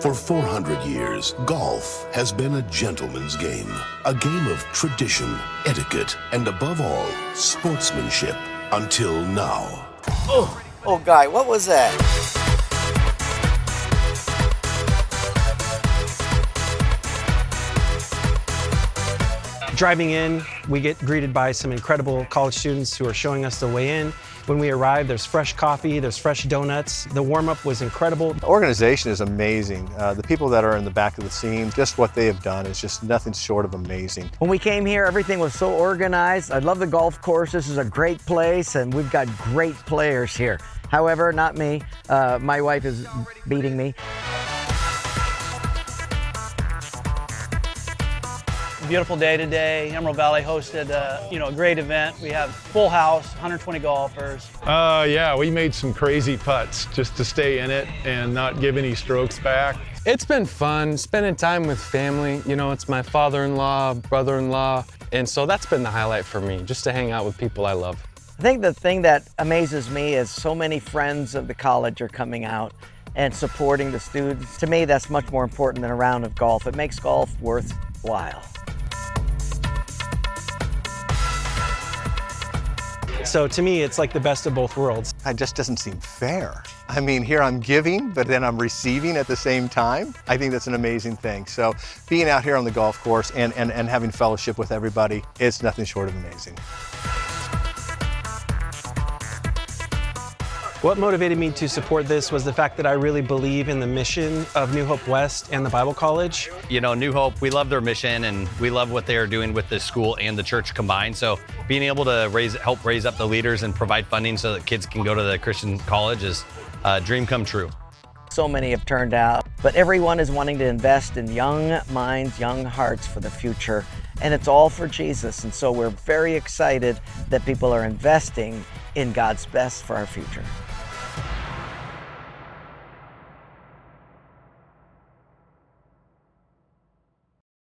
For 400 years, golf has been a gentleman's game. A game of tradition, etiquette, and above all, sportsmanship. Until now. Oh, Guy, what was that? Driving in, we get greeted by some incredible college students who are showing us the way in. When we arrive, there's fresh coffee, there's fresh donuts. The warm-up was incredible. The organization is amazing. The people that are in the back of the scene, just what they have done is just nothing short of amazing. When we came here, everything was so organized. I love the golf course. This is a great place, and we've got great players here. However, not me. My wife is beating me. Beautiful day today. Emerald Valley hosted a great event. We have full house, 120 golfers. Yeah, we made some crazy putts just to stay in it and not give any strokes back. It's been fun spending time with family. You know, it's my father-in-law, brother-in-law, and so that's been the highlight for me, just to hang out with people I love. I think the thing that amazes me is so many friends of the college are coming out and supporting the students. To me, that's much more important than a round of golf. It makes golf worthwhile. So to me, it's like the best of both worlds. It just doesn't seem fair. I mean, here I'm giving, but then I'm receiving at the same time. I think that's an amazing thing. So being out here on the golf course and having fellowship with everybody, it's nothing short of amazing. What motivated me to support this was the fact that I really believe in the mission of New Hope West and the Bible College. You know, New Hope, we love their mission and we love what they are doing with the school and the church combined. So being able to help raise up the leaders and provide funding so that kids can go to the Christian college is a dream come true. So many have turned out, but everyone is wanting to invest in young minds, young hearts for the future, and it's all for Jesus. And so we're very excited that people are investing in God's best for our future.